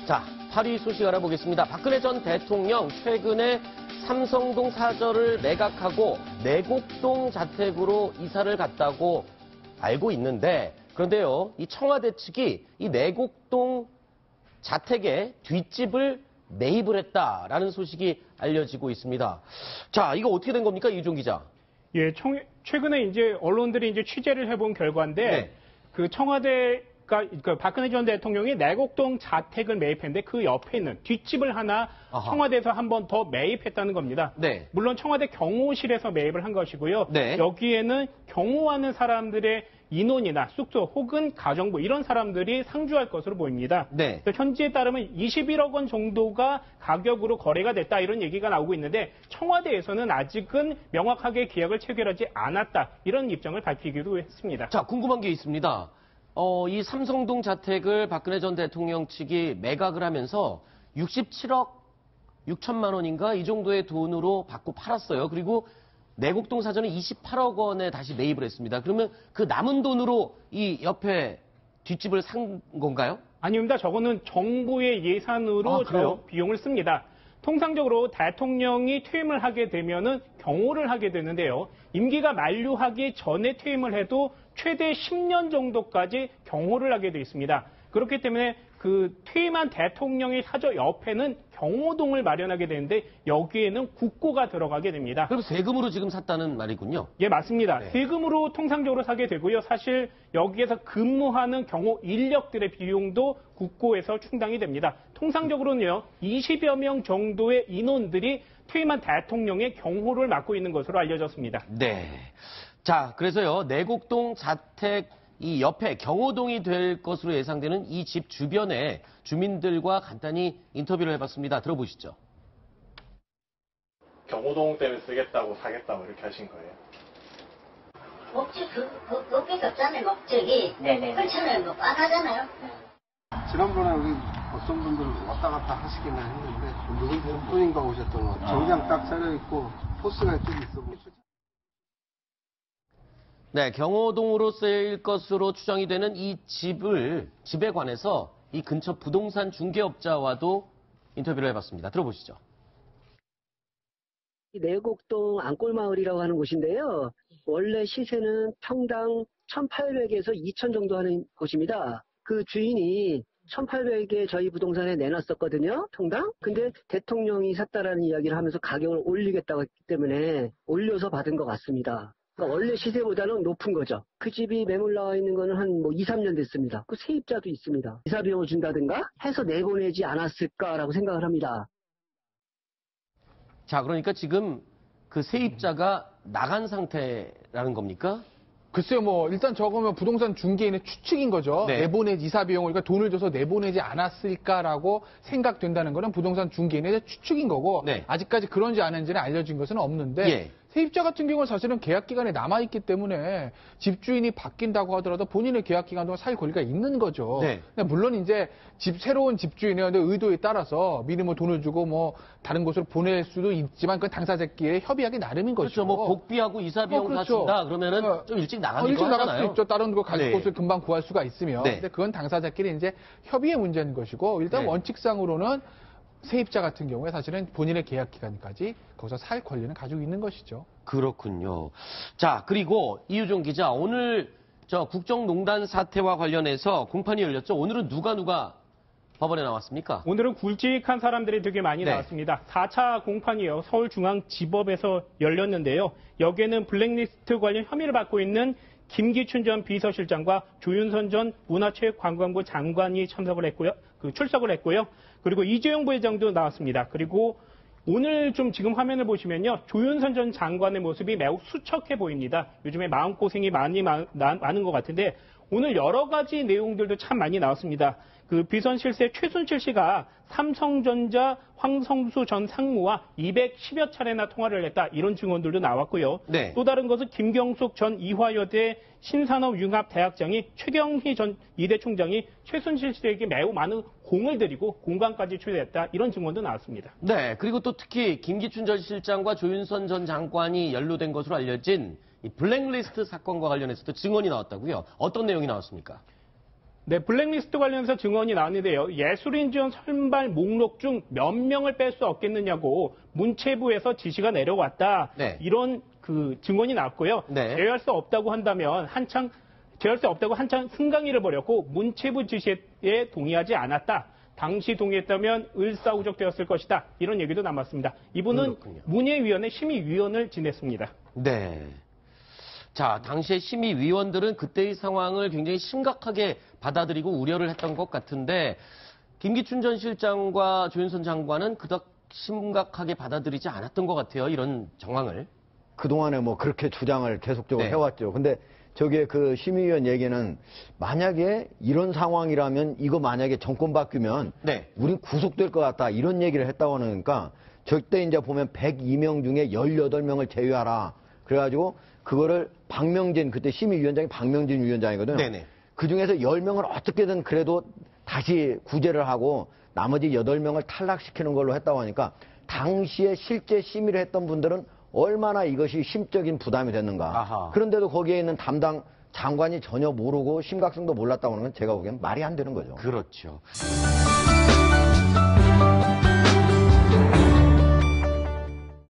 자, 8위 소식 알아보겠습니다. 박근혜 전 대통령 최근에 삼성동 사저를 매각하고 내곡동 자택으로 이사를 갔다고 알고 있는데, 그런데요, 이 청와대 측이 이 내곡동 자택에 뒷집을 매입을 했다라는 소식이 알려지고 있습니다. 자, 이거 어떻게 된 겁니까, 이유종 기자? 예, 최근에 이제 언론들이 이제 취재를 해본 결과인데, 네. 그 청와대가, 박근혜 전 대통령이 내곡동 자택을 매입했는데 그 옆에 있는 뒷집을 하나 청와대에서 한 번 더 매입했다는 겁니다. 네. 물론 청와대 경호실에서 매입을 한 것이고요. 네. 여기에는 경호하는 사람들의 인원이나 숙소 혹은 가정부 이런 사람들이 상주할 것으로 보입니다. 네. 현지에 따르면 21억 원 정도가 가격으로 거래가 됐다 이런 얘기가 나오고 있는데 청와대에서는 아직은 명확하게 계약을 체결하지 않았다 이런 입장을 밝히기도 했습니다. 자, 궁금한 게 있습니다. 이 삼성동 자택을 박근혜 전 대통령 측이 매각을 하면서 67억 6천만 원인가 이 정도의 돈으로 받고 팔았어요. 그리고 내곡동 사저는 28억 원에 다시 매입을 했습니다. 그러면 그 남은 돈으로 이 옆에 뒷집을 산 건가요? 아닙니다. 저거는 정부의 예산으로 저 비용을 씁니다. 통상적으로 대통령이 퇴임을 하게 되면은 경호를 하게 되는데요. 임기가 만료하기 전에 퇴임을 해도 최대 10년 정도까지 경호를 하게 돼 있습니다. 그렇기 때문에 그 퇴임한 대통령의 사저 옆에는 경호동을 마련하게 되는데 여기에는 국고가 들어가게 됩니다. 그럼 세금으로 지금 샀다는 말이군요. 예, 맞습니다. 네. 세금으로 통상적으로 사게 되고요. 사실 여기에서 근무하는 경호 인력들의 비용도 국고에서 충당이 됩니다. 통상적으로는요, 20여 명 정도의 인원들이 퇴임한 대통령의 경호를 맡고 있는 것으로 알려졌습니다. 네. 자, 그래서요, 내곡동 자택 이 옆에 경호동이 될 것으로 예상되는 이 집 주변에 주민들과 간단히 인터뷰를 해봤습니다. 들어보시죠. 경호동 때문에 쓰겠다고 사겠다고 이렇게 하신 거예요? 목적 그것밖에 없잖아요. 목적이. 네네. 그렇잖아요. 뭐 뻔하잖아요. 지난번에 여기 어떤 분들 왔다 갔다 하시기는 했는데 몇 분인가 오셨던 것 같아요. 정장 딱 차려입고 포스가 좀 있어 보이죠. 네, 경호동으로 쓰일 것으로 추정이 되는 이 집에 관해서 이 근처 부동산 중개업자와도 인터뷰를 해봤습니다. 들어보시죠. 내곡동 안골마을이라고 하는 곳인데요. 원래 시세는 평당 1,800에서 2,000 정도 하는 곳입니다. 그 주인이 1,800에 저희 부동산에 내놨었거든요, 평당. 근데 대통령이 샀다라는 이야기를 하면서 가격을 올리겠다고 했기 때문에 올려서 받은 것 같습니다. 그러니까 원래 시세보다는 높은 거죠. 그 집이 매물 나와 있는 거는 한 2, 3년 됐습니다. 그 세입자도 있습니다. 이사 비용을 준다든가 해서 내보내지 않았을까라고 생각을 합니다. 자, 그러니까 지금 그 세입자가 나간 상태라는 겁니까? 글쎄요, 일단 저거면 부동산 중개인의 추측인 거죠. 네. 내보내지 이사 비용을, 그러니까 돈을 줘서 내보내지 않았을까라고 생각된다는 거는 부동산 중개인의 추측인 거고, 네. 아직까지 그런지 아닌지는 알려진 것은 없는데, 예. 세입자 같은 경우는 사실은 계약 기간에 남아있기 때문에 집주인이 바뀐다고 하더라도 본인의 계약 기간 동안 살 권리가 있는 거죠. 네. 근데 물론 이제 새로운 집주인의 의도에 따라서 미리 돈을 주고 다른 곳으로 보낼 수도 있지만 그건 당사자끼리 협의하기 나름인 그렇죠. 것이고. 복비하고 이사 비용 다 그렇죠. 준다 그러면은 좀 일찍 나가기도 일찍 하잖아요. 나갈 수도 있죠. 다른 거 갈 네. 곳을 금방 구할 수가 있으면. 네. 근데 그건 당사자끼리 이제 협의의 문제인 것이고, 일단 네. 원칙상으로는 세입자 같은 경우에 사실은 본인의 계약 기간까지 거기서 살 권리는 가지고 있는 것이죠. 그렇군요. 자, 그리고 이유종 기자, 오늘 저 국정농단 사태와 관련해서 공판이 열렸죠. 오늘은 누가 법원에 나왔습니까? 오늘은 굵직한 사람들이 되게 많이 네. 나왔습니다. 4차 공판이요. 서울중앙지법에서 열렸는데요. 여기에는 블랙리스트 관련 혐의를 받고 있는 김기춘 전 비서실장과 조윤선 전 문화체육관광부 장관이 출석을 했고요. 그리고 이재용 부회장도 나왔습니다. 그리고 오늘 좀 지금 화면을 보시면요. 조윤선 전 장관의 모습이 매우 수척해 보입니다. 요즘에 마음고생이 많은 것 같은데 오늘 여러 가지 내용들도 참 많이 나왔습니다. 그 비선실세 최순실 씨가 삼성전자 황성수 전 상무와 210여 차례나 통화를 했다. 이런 증언들도 나왔고요. 네. 또 다른 것은 김경숙 전 이화여대 신산업융합대학장이 최경희 전 이대 총장이 최순실 씨에게 매우 많은 공을 들이고 공간까지 초대했다. 이런 증언도 나왔습니다. 네. 그리고 또 특히 김기춘 전 실장과 조윤선 전 장관이 연루된 것으로 알려진 이 블랙리스트 사건과 관련해서도 증언이 나왔다고요. 어떤 내용이 나왔습니까? 네, 블랙리스트 관련해서 증언이 나왔는데요. 예술인 지원 선발 목록 중 몇 명을 뺄 수 없겠느냐고 문체부에서 지시가 내려왔다. 네. 이런 그 증언이 나왔고요. 네. 제외할 수 없다고 한다면 한창 승강이를 벌였고 문체부 지시에 동의하지 않았다. 당시 동의했다면 을사오적되었을 것이다. 이런 얘기도 남았습니다. 이분은 그렇군요. 문예위원회 심의위원을 지냈습니다. 네. 자, 당시에 심의위원들은 그때의 상황을 굉장히 심각하게 받아들이고 우려를 했던 것 같은데 김기춘 전 실장과 조윤선 장관은 그닥 심각하게 받아들이지 않았던 것 같아요. 이런 정황을. 그동안에 뭐 그렇게 주장을 계속적으로 네. 해왔죠. 근데 저게 그 심의위원 얘기는 만약에 이런 상황이라면 이거 만약에 정권 바뀌면 네. 우린 구속될 것 같다 이런 얘기를 했다고 하니까 절대 이제 보면 102명 중에 18명을 제외하라. 그래가지고 그거를 박명진 그때 심의위원장이 박명진 위원장이거든요. 네네. 그 중에서 10명을 어떻게든 그래도 다시 구제를 하고 나머지 8명을 탈락시키는 걸로 했다고 하니까 당시에 실제 심의를 했던 분들은 얼마나 이것이 심적인 부담이 됐는가. 아하. 그런데도 거기에 있는 담당 장관이 전혀 모르고 심각성도 몰랐다고 하는 건 제가 보기엔 말이 안 되는 거죠. 그렇죠.